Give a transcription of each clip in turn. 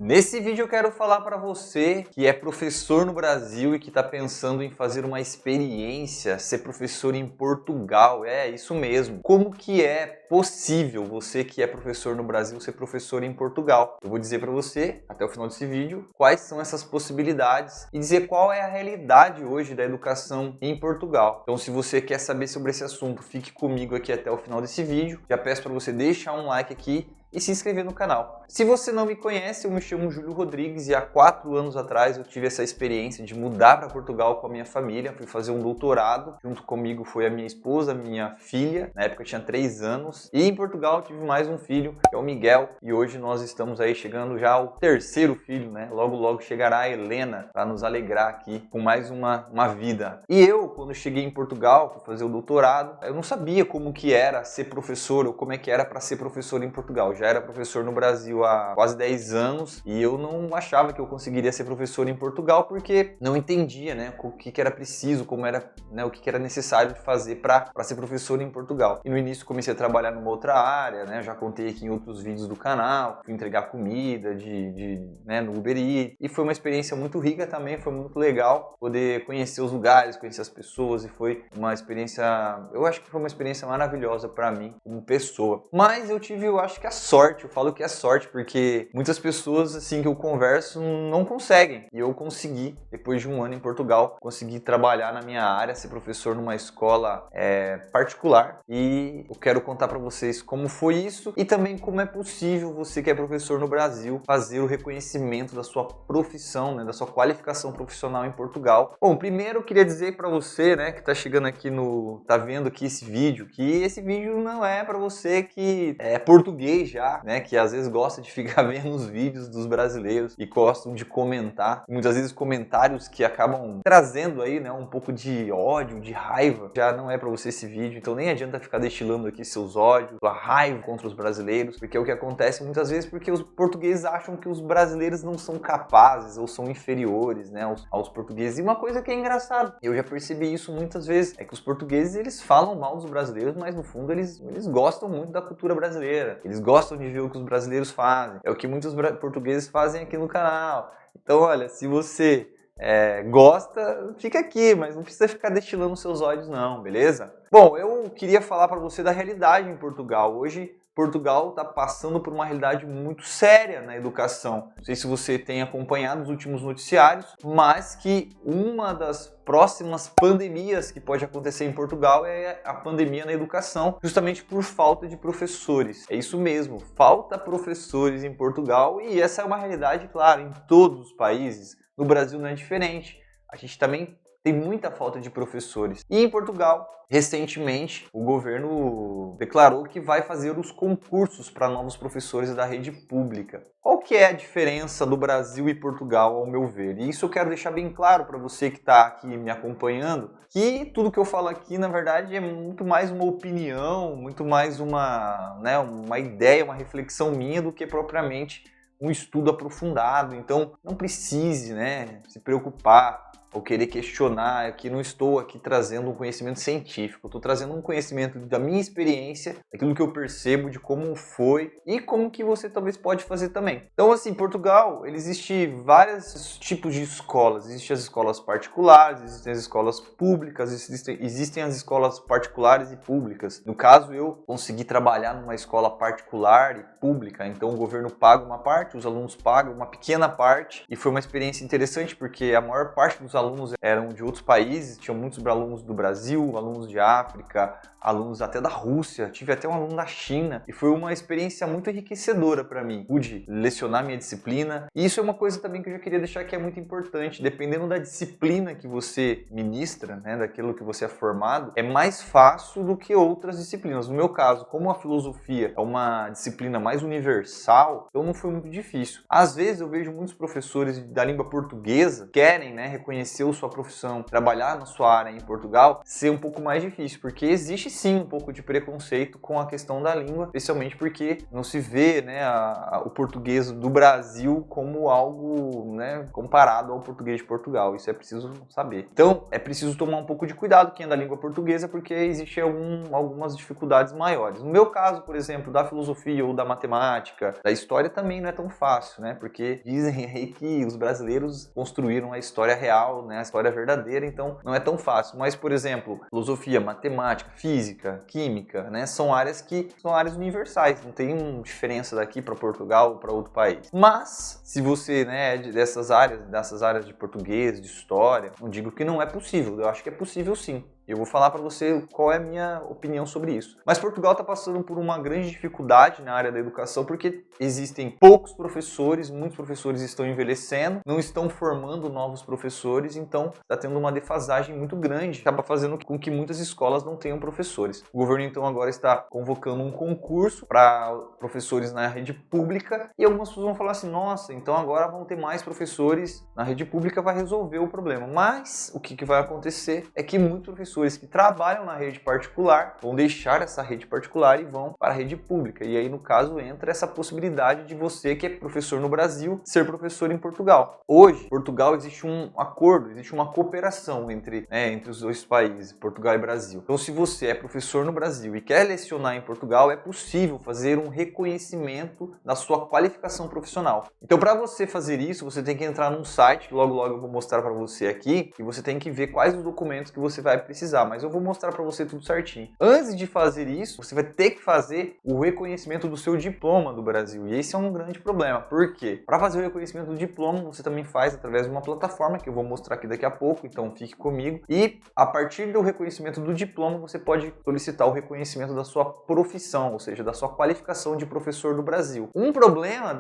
Nesse vídeo eu quero falar para você que é professor no Brasil e que está pensando em fazer uma experiência, ser professor em Portugal. É isso mesmo. Como que é possível você que é professor no Brasil ser professor em Portugal? Eu vou dizer para você, até o final desse vídeo, quais são essas possibilidades e dizer qual é a realidade hoje da educação em Portugal. Então, se você quer saber sobre esse assunto, fique comigo aqui até o final desse vídeo. Já peço para você deixar um like aqui e se inscrever no canal. Se você não me conhece, eu me chamo Júlio Rodrigues e há 4 anos atrás eu tive essa experiência de mudar para Portugal com a minha família. Fui fazer um doutorado, junto comigo foi a minha esposa, minha filha, na época eu tinha 3 anos. E em Portugal eu tive mais um filho, que é o Miguel, e hoje nós estamos aí chegando já ao 3º filho, né? Logo logo chegará a Helena para nos alegrar aqui com mais uma vida. E eu, quando cheguei em Portugal para fazer o doutorado, eu não sabia como que era ser professor ou como é que era para ser professor em Portugal. Já era professor no Brasil há quase 10 anos e eu não achava que eu conseguiria ser professor em Portugal porque não entendia, né, o que era preciso, como era, né, o que era necessário de fazer para ser professor em Portugal. E no início comecei a trabalhar numa outra área, né, já contei aqui em outros vídeos do canal, fui entregar comida né, no Uber Eats, e foi uma experiência muito rica também, foi muito legal poder conhecer os lugares, conhecer as pessoas, e foi uma experiência, eu acho que foi uma experiência maravilhosa para mim como pessoa. Mas eu tive, eu acho que a sorte, eu falo que é sorte, porque muitas pessoas assim que eu converso não conseguem. E eu consegui, depois de um ano em Portugal, consegui trabalhar na minha área, ser professor numa escola particular. E eu quero contar para vocês como foi isso e também como é possível você que é professor no Brasil fazer o reconhecimento da sua profissão, né, da sua qualificação profissional em Portugal. Bom, primeiro eu queria dizer para você, né, que tá chegando aqui tá vendo aqui esse vídeo, que esse vídeo não é para você que é português já, né, que às vezes gosta de ficar vendo os vídeos dos brasileiros e gostam de comentar, muitas vezes comentários que acabam trazendo aí, né, um pouco de ódio, de raiva. Já não é para você esse vídeo, então nem adianta ficar destilando aqui seus ódios, sua raiva contra os brasileiros, porque é o que acontece muitas vezes porque os portugueses acham que os brasileiros não são capazes ou são inferiores, né, aos portugueses. E uma coisa que é engraçada, eu já percebi isso muitas vezes, é que os portugueses eles falam mal dos brasileiros, mas no fundo eles gostam muito da cultura brasileira, eles gostam de ver o que os brasileiros fazem, é o que muitos portugueses fazem aqui no canal. Então olha, se você gosta, fica aqui, mas não precisa ficar destilando seus ódios não, beleza? Bom, eu queria falar para você da realidade em Portugal. Hoje Portugal está passando por uma realidade muito séria na educação. Não sei se você tem acompanhado os últimos noticiários, mas que uma das próximas pandemias que pode acontecer em Portugal é a pandemia na educação, justamente por falta de professores. É isso mesmo, falta professores em Portugal e essa é uma realidade, claro, em todos os países. No Brasil não é diferente. A gente também tem muita falta de professores. E em Portugal, recentemente, o governo declarou que vai fazer os concursos para novos professores da rede pública. Qual que é a diferença do Brasil e Portugal, ao meu ver? E isso eu quero deixar bem claro para você que está aqui me acompanhando, que tudo que eu falo aqui, na verdade, é muito mais uma opinião, muito mais uma ideia, uma reflexão minha do que propriamente um estudo aprofundado. Então, não precise, né, se preocupar ou querer questionar, que não estou aqui trazendo um conhecimento científico, estou trazendo um conhecimento da minha experiência, daquilo que eu percebo, de como foi e como que você talvez pode fazer também. Então assim, Portugal, existe vários tipos de escolas, existem as escolas particulares, existem as escolas públicas, existem as escolas particulares e públicas. No caso, eu consegui trabalhar numa escola particular e pública, então o governo paga uma parte, os alunos pagam uma pequena parte, e foi uma experiência interessante porque a maior parte dos alunos eram de outros países, tinham muitos alunos do Brasil, alunos de África, alunos até da Rússia, tive até um aluno da China, e foi uma experiência muito enriquecedora para mim. Pude lecionar minha disciplina, e isso é uma coisa também que eu já queria deixar que é muito importante, dependendo da disciplina que você ministra, né, daquilo que você é formado, é mais fácil do que outras disciplinas. No meu caso, como a filosofia é uma disciplina mais universal, então não foi muito difícil. Às vezes eu vejo muitos professores da língua portuguesa querem, né, reconhecer exercer sua profissão, trabalhar na sua área em Portugal, ser um pouco mais difícil, porque existe sim um pouco de preconceito com a questão da língua, especialmente porque não se vê, né, o português do Brasil como algo, né, comparado ao português de Portugal. Isso é preciso saber. Então, é preciso tomar um pouco de cuidado quem é da língua portuguesa, porque existem algumas dificuldades maiores. No meu caso, por exemplo, da filosofia ou da matemática, da história também não é tão fácil, né? Porque dizem aí que os brasileiros construíram a história real, né? A história verdadeira, então não é tão fácil. Mas, por exemplo, filosofia, matemática, física, química, né? São áreas universais, não tem diferença daqui para Portugal ou para outro país. Mas, se você, né, é dessas áreas de português, de história, não digo que não é possível, eu acho que é possível sim. Eu vou falar para você qual é a minha opinião sobre isso. Mas Portugal está passando por uma grande dificuldade na área da educação porque existem poucos professores, muitos professores estão envelhecendo, não estão formando novos professores, então está tendo uma defasagem muito grande, acaba fazendo com que muitas escolas não tenham professores. O governo então agora está convocando um concurso para professores na rede pública e algumas pessoas vão falar assim, nossa, então agora vão ter mais professores na rede pública, vai resolver o problema. Mas o que vai acontecer é que muitos professores que trabalham na rede particular vão deixar essa rede particular e vão para a rede pública. E aí, no caso, entra essa possibilidade de você, que é professor no Brasil, ser professor em Portugal. Hoje, Portugal, existe um acordo, existe uma cooperação entre os dois países, Portugal e Brasil. Então, se você é professor no Brasil e quer lecionar em Portugal, é possível fazer um reconhecimento da sua qualificação profissional. Então, para você fazer isso, você tem que entrar num site, que logo eu vou mostrar para você aqui, e você tem que ver quais os documentos que você vai precisar, mas eu vou mostrar para você tudo certinho. Antes de fazer isso, você vai ter que fazer o reconhecimento do seu diploma do Brasil, e esse é um grande problema. Por quê? Para fazer o reconhecimento do diploma, você também faz através de uma plataforma que eu vou mostrar aqui daqui a pouco, então fique comigo, e a partir do reconhecimento do diploma, você pode solicitar o reconhecimento da sua profissão, ou seja, da sua qualificação de professor do Brasil. Um problema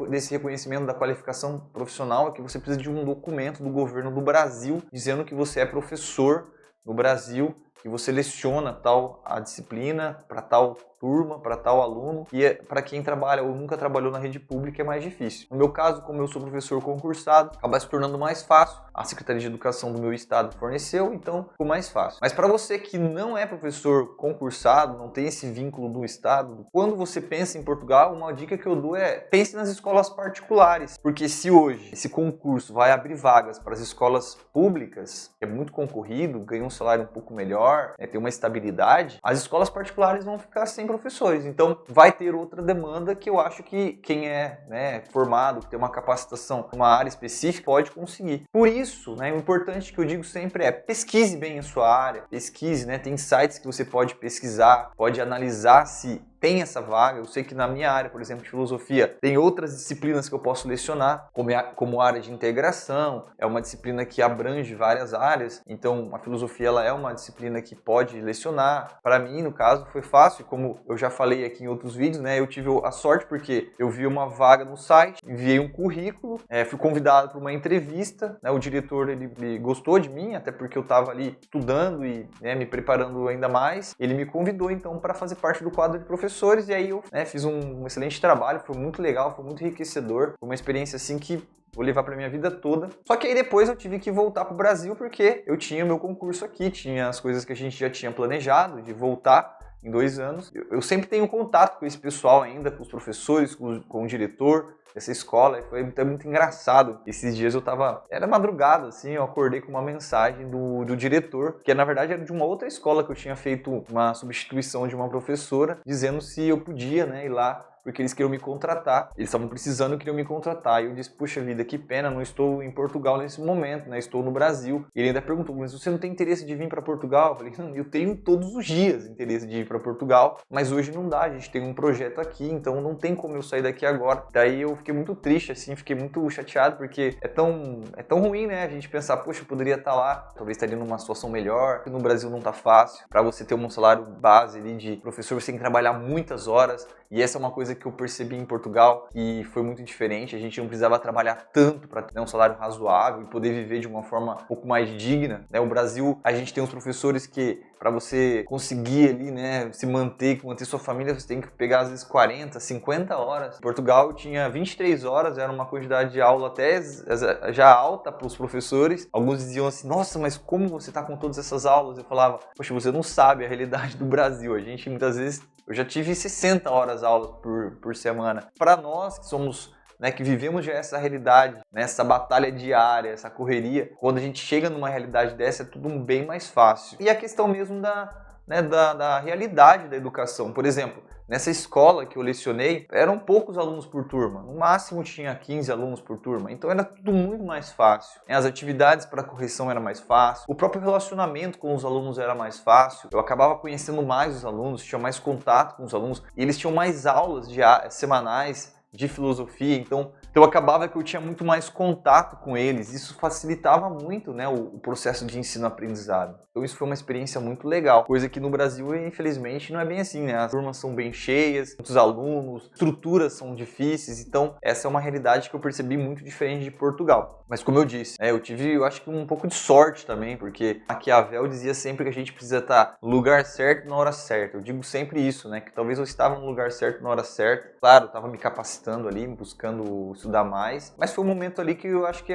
desse reconhecimento da qualificação profissional é que você precisa de um documento do governo do Brasil dizendo que você é professor no Brasil, que você leciona a disciplina para tal turma, para tal aluno, e para quem trabalha ou nunca trabalhou na rede pública é mais difícil. No meu caso, como eu sou professor concursado, acaba se tornando mais fácil. A Secretaria de Educação do meu estado forneceu, então ficou mais fácil. Mas para você que não é professor concursado, não tem esse vínculo do estado, quando você pensa em Portugal, uma dica que eu dou é pense nas escolas particulares, porque se hoje esse concurso vai abrir vagas para as escolas públicas, que é muito concorrido, ganha um salário um pouco melhor, tem uma estabilidade, as escolas particulares vão ficar sem professores. Então, vai ter outra demanda que eu acho que quem é formado, que tem uma capacitação numa área específica, pode conseguir. Por isso, o importante que eu digo sempre é pesquise bem a sua área, pesquise, tem sites que você pode pesquisar, pode analisar se tem essa vaga. Eu sei que na minha área, por exemplo, de filosofia, tem outras disciplinas que eu posso lecionar, como a área de integração, é uma disciplina que abrange várias áreas, então a filosofia ela é uma disciplina que pode lecionar. Para mim, no caso, foi fácil, como eu já falei aqui em outros vídeos, eu tive a sorte porque eu vi uma vaga no site, enviei um currículo, fui convidado para uma entrevista, o diretor ele gostou de mim, até porque eu estava ali estudando e me preparando ainda mais, ele me convidou então para fazer parte do quadro de professores, e aí eu fiz um excelente trabalho, foi muito legal, foi muito enriquecedor, foi uma experiência assim que vou levar para minha vida toda. Só que aí depois eu tive que voltar para o Brasil porque eu tinha meu concurso aqui, tinha as coisas que a gente já tinha planejado de voltar em 2 anos. Eu sempre tenho contato com esse pessoal ainda, com os professores, com o diretor dessa escola, e foi muito engraçado. Esses dias era madrugada, assim, eu acordei com uma mensagem do diretor, que na verdade era de uma outra escola que eu tinha feito uma substituição de uma professora, dizendo se eu podia, ir lá, porque eles queriam me contratar. Eles estavam precisando e queriam me contratar. E eu disse, puxa vida, que pena, não estou em Portugal nesse momento, estou no Brasil. E ele ainda perguntou, mas você não tem interesse de vir para Portugal? Eu falei, não, eu tenho todos os dias interesse de ir para Portugal, mas hoje não dá, a gente tem um projeto aqui, então não tem como eu sair daqui agora. Daí eu fiquei muito triste, assim, fiquei muito chateado, porque é tão ruim, a gente pensar, poxa, eu poderia estar lá, talvez estaria numa situação melhor, no Brasil não tá fácil. Para você ter um salário base ali de professor, você tem que trabalhar muitas horas, e essa é uma coisa que eu percebi em Portugal e foi muito diferente. A gente não precisava trabalhar tanto para ter um salário razoável e poder viver de uma forma um pouco mais digna, né? O Brasil, a gente tem uns professores que, para você conseguir ali, né, se manter sua família, você tem que pegar às vezes 40, 50 horas. Em Portugal tinha 23 horas, era uma quantidade de aula até já alta para os professores. Alguns diziam assim, nossa, mas como você está com todas essas aulas? Eu falava, poxa, você não sabe a realidade do Brasil. A gente muitas vezes, eu já tive 60 horas aulas por semana. Para nós que somos, né, que vivemos já essa realidade, né, essa batalha diária, essa correria, quando a gente chega numa realidade dessa é tudo bem mais fácil. E a questão mesmo da realidade da educação. Por exemplo, nessa escola que eu lecionei, eram poucos alunos por turma. No máximo tinha 15 alunos por turma. Então era tudo muito mais fácil. As atividades para correção era mais fácil. O próprio relacionamento com os alunos era mais fácil. Eu acabava conhecendo mais os alunos, tinha mais contato com os alunos. E eles tinham mais aulas semanais de filosofia. Então acabava que eu tinha muito mais contato com eles. Isso facilitava muito, né, o processo de ensino-aprendizado. Então isso foi uma experiência muito legal. Coisa que no Brasil, infelizmente, não é bem assim, né? As turmas são bem cheias, muitos alunos, estruturas são difíceis. Então essa é uma realidade que eu percebi muito diferente de Portugal. Mas como eu disse, eu tive, eu acho que um pouco de sorte também, porque Maquiavel dizia sempre que a gente precisa estar no lugar certo na hora certa. Eu digo sempre isso, né? Que talvez eu estava no lugar certo na hora certa. Claro, eu estava me capacitando ali, buscando estudar mais, mas foi um momento ali que eu acho que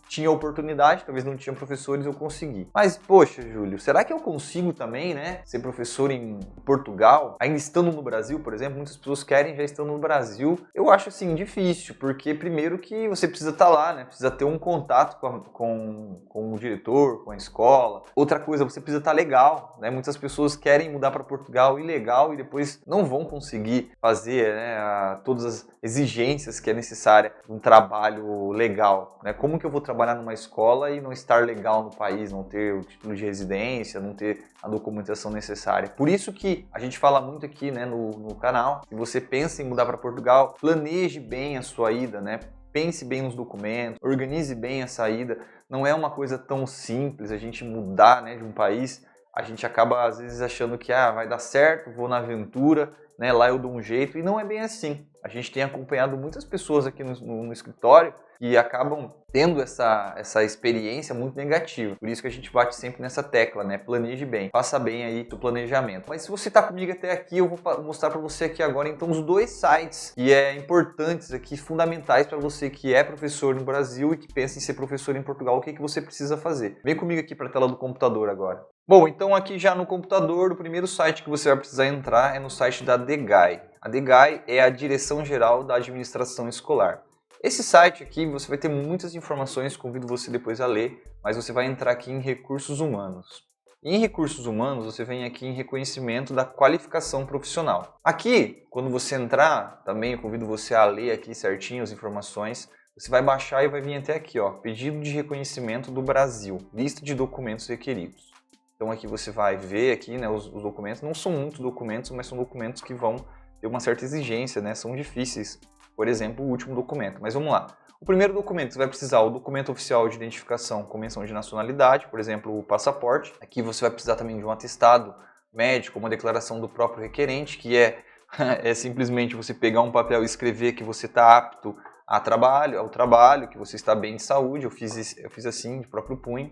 tinha oportunidade, talvez não tinha professores, eu consegui. Mas, poxa, Júlio, será que eu consigo também, né, ser professor em Portugal, ainda estando no Brasil, por exemplo? Muitas pessoas querem já estando no Brasil. Eu acho, assim, difícil, porque primeiro que você precisa estar lá, né, precisa ter um contato com o diretor, com a escola. Outra coisa, você precisa estar legal, né? Muitas pessoas querem mudar para Portugal ilegal e depois não vão conseguir fazer, né, todas as exigências que é necessária um trabalho legal, né? Como que eu vou trabalhar numa escola e não estar legal no país, não ter o título de residência, não ter a documentação necessária? Por isso que a gente fala muito aqui, né, no canal, se você pensa em mudar para Portugal, planeje bem a sua ida, né? Pense bem nos documentos, organize bem a saída. Não é uma coisa tão simples a gente mudar, né, de um país. A gente acaba às vezes achando que vai dar certo, vou na aventura, né, lá eu dou um jeito, e não é bem assim. A gente tem acompanhado muitas pessoas aqui no escritório que acabam tendo essa experiência muito negativa. Por isso que a gente bate sempre nessa tecla, né? Planeje bem, faça bem aí o planejamento. Mas se você está comigo até aqui, eu vou mostrar para você aqui agora então os dois sites que importantes aqui, fundamentais para você que é professor no Brasil e que pensa em ser professor em Portugal. O que você precisa fazer? Vem comigo aqui para a tela do computador agora. Bom, então aqui já no computador, o primeiro site que você vai precisar entrar é no site da DGAE. A DGAE é a Direção Geral da Administração Escolar. Esse site aqui você vai ter muitas informações, convido você depois a ler, mas você vai entrar aqui em Recursos Humanos. E em Recursos Humanos você vem aqui em Reconhecimento da Qualificação Profissional. Aqui, quando você entrar, também eu convido você a ler aqui certinho as informações. Você vai baixar e vai vir até aqui, ó, Pedido de Reconhecimento do Brasil, Lista de Documentos Requeridos. Então aqui você vai ver aqui, né, os documentos, não são muitos documentos, mas são documentos que vão ter uma certa exigência, né, são difíceis. Por exemplo, o último documento. Mas vamos lá. O primeiro documento, você vai precisar o documento oficial de identificação com menção de nacionalidade, por exemplo, o passaporte. Aqui você vai precisar também de um atestado médico, uma declaração do próprio requerente, que é simplesmente você pegar um papel e escrever que você está apto ao trabalho, que você está bem de saúde. Eu fiz assim, de próprio punho.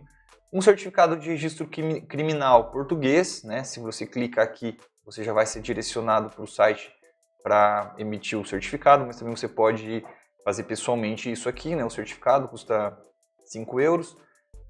Um certificado de registro criminal português, né? Se você clicar aqui, você já vai ser direcionado para o site para emitir o certificado, mas também você pode fazer pessoalmente isso aqui, né? O certificado custa 5 euros.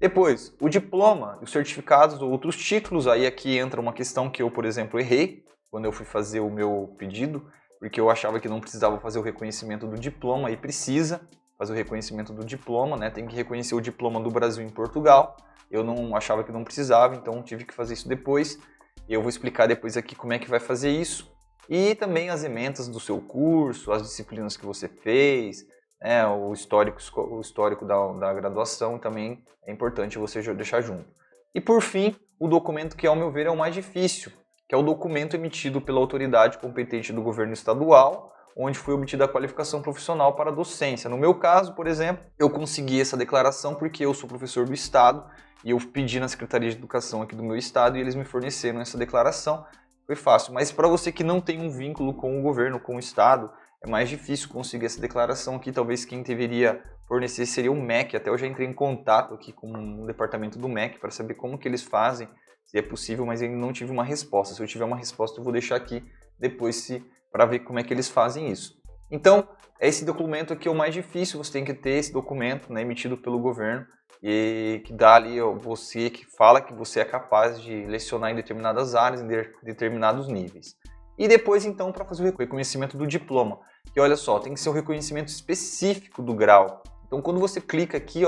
Depois, o diploma, os certificados ou outros títulos, aí aqui entra uma questão que eu, por exemplo, errei quando eu fui fazer o meu pedido, porque eu achava que não precisava fazer o reconhecimento do diploma, e precisa fazer o reconhecimento do diploma, né? Tem que reconhecer o diploma do Brasil em Portugal. Eu não achava que não precisava, então tive que fazer isso depois. Eu vou explicar depois aqui como é que vai fazer isso. E também as ementas do seu curso, as disciplinas que você fez, né, o histórico da graduação também é importante você deixar junto. E por fim, o documento que, ao meu ver, é o mais difícil, que é o documento emitido pela autoridade competente do governo estadual, onde foi obtida a qualificação profissional para a docência. No meu caso, por exemplo, eu consegui essa declaração porque eu sou professor do estado e eu pedi na Secretaria de Educação aqui do meu estado e eles me forneceram essa declaração. Foi fácil, mas para você que não tem um vínculo com o governo, com o estado, é mais difícil conseguir essa declaração aqui. Talvez quem deveria fornecer seria o MEC. Até eu já entrei em contato aqui com o departamento do MEC para saber como que eles fazem, se é possível, mas ainda não tive uma resposta. Se eu tiver uma resposta, eu vou deixar aqui depois para ver como é que eles fazem isso. Então, esse documento aqui é o mais difícil. Você tem que ter esse documento, né, emitido pelo governo, e que dá ali você, que fala que você é capaz de lecionar em determinadas áreas, em determinados níveis. E depois, então, para fazer o reconhecimento do diploma, que olha só, tem que ser um reconhecimento específico do grau. Então, quando você clica aqui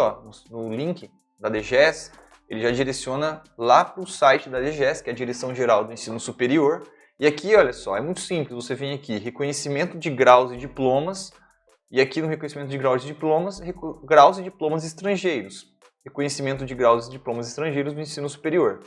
no link da DGES, ele já direciona lá para o site da DGES, que é a Direção Geral do Ensino Superior. E aqui, olha só, é muito simples, você vem aqui, reconhecimento de graus e diplomas, e aqui no reconhecimento de graus e diplomas, graus e diplomas estrangeiros. Reconhecimento de graus e diplomas estrangeiros do ensino superior.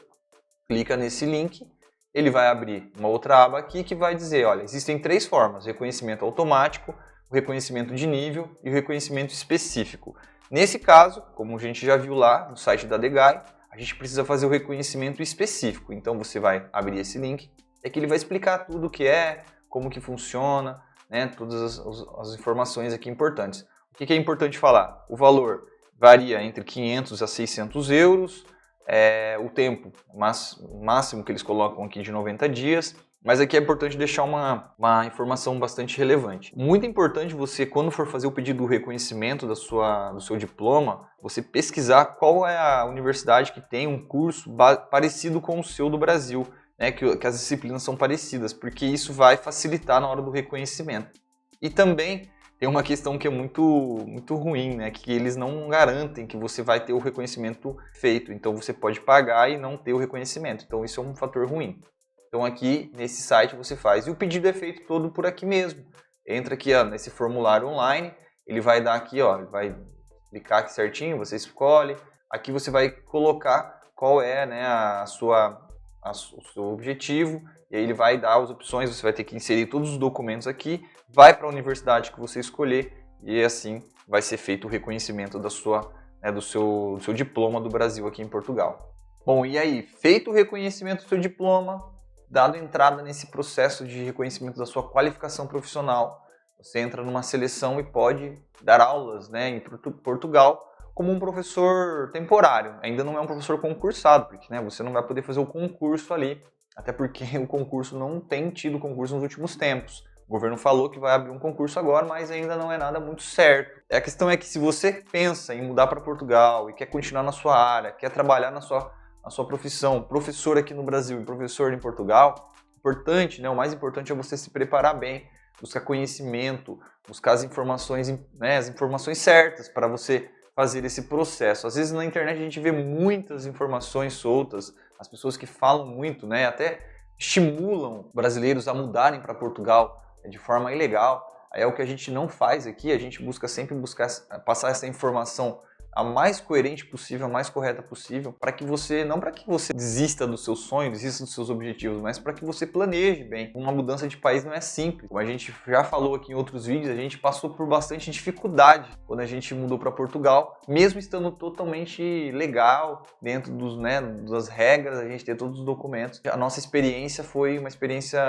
Clica nesse link, ele vai abrir uma outra aba aqui que vai dizer, olha, existem 3 formas, reconhecimento automático, o reconhecimento de nível e o reconhecimento específico. Nesse caso, como a gente já viu lá no site da DGAI, a gente precisa fazer o reconhecimento específico. Então você vai abrir esse link, e aqui ele vai explicar tudo o que é, como que funciona, né, todas as informações aqui importantes. O que é importante falar? O valor varia entre 500 a 600 euros, o tempo máximo que eles colocam aqui de 90 dias, mas aqui é importante deixar uma informação bastante relevante. Muito importante você, quando for fazer o pedido do reconhecimento do seu diploma, você pesquisar qual é a universidade que tem um curso parecido com o seu do Brasil, né, que as disciplinas são parecidas, porque isso vai facilitar na hora do reconhecimento. E também tem uma questão que é muito ruim, né? Que eles não garantem que você vai ter o reconhecimento feito. Então você pode pagar e não ter o reconhecimento. Então isso é um fator ruim. Então aqui nesse site você faz. E o pedido é feito todo por aqui mesmo. Entra aqui nesse formulário online. Ele vai dar aqui, ele vai clicar aqui certinho, você escolhe. Aqui você vai colocar qual é, né, o seu objetivo, e aí ele vai dar as opções, você vai ter que inserir todos os documentos aqui, vai para a universidade que você escolher, e assim vai ser feito o reconhecimento do seu diploma do Brasil aqui em Portugal. Bom, e aí, feito o reconhecimento do seu diploma, dado entrada nesse processo de reconhecimento da sua qualificação profissional, você entra numa seleção e pode dar aulas, né, em Portugal, como um professor temporário. Ainda não é um professor concursado, porque, né, você não vai poder fazer o concurso ali, até porque o concurso não tem tido concurso nos últimos tempos. O governo falou que vai abrir um concurso agora, mas ainda não é nada muito certo. A questão é que se você pensa em mudar para Portugal e quer continuar na sua área, quer trabalhar na sua profissão, professor aqui no Brasil e professor em Portugal, importante, né, o mais importante é você se preparar bem, buscar conhecimento, buscar as informações, né, as informações certas para você fazer esse processo. Às vezes na internet a gente vê muitas informações soltas, as pessoas que falam muito, né, até estimulam brasileiros a mudarem para Portugal de forma ilegal. Aí é o que a gente não faz aqui, a gente busca sempre passar essa informação a mais coerente possível, a mais correta possível, para que você, não para que você desista dos seus sonhos, desista dos seus objetivos, mas para que você planeje bem. Uma mudança de país não é simples. Como a gente já falou aqui em outros vídeos, a gente passou por bastante dificuldade quando a gente mudou para Portugal, mesmo estando totalmente legal, dentro das regras, a gente ter todos os documentos. A nossa experiência foi uma experiência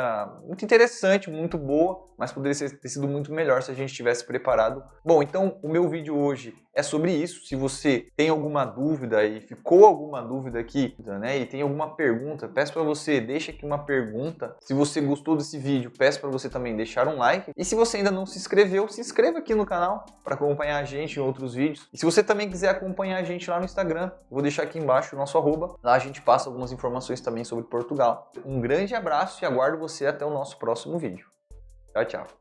muito interessante, muito boa, mas poderia ter sido muito melhor se a gente tivesse preparado. Bom, então o meu vídeo hoje é sobre isso. Se você tem alguma dúvida e ficou alguma dúvida aqui, né, e tem alguma pergunta, peço para você, deixa aqui uma pergunta. Se você gostou desse vídeo, peço para você também deixar um like. E se você ainda não se inscreveu, se inscreva aqui no canal para acompanhar a gente em outros vídeos. E se você também quiser acompanhar a gente lá no Instagram, vou deixar aqui embaixo o nosso @. Lá a gente passa algumas informações também sobre Portugal. Um grande abraço e aguardo você até o nosso próximo vídeo. Tchau, tchau.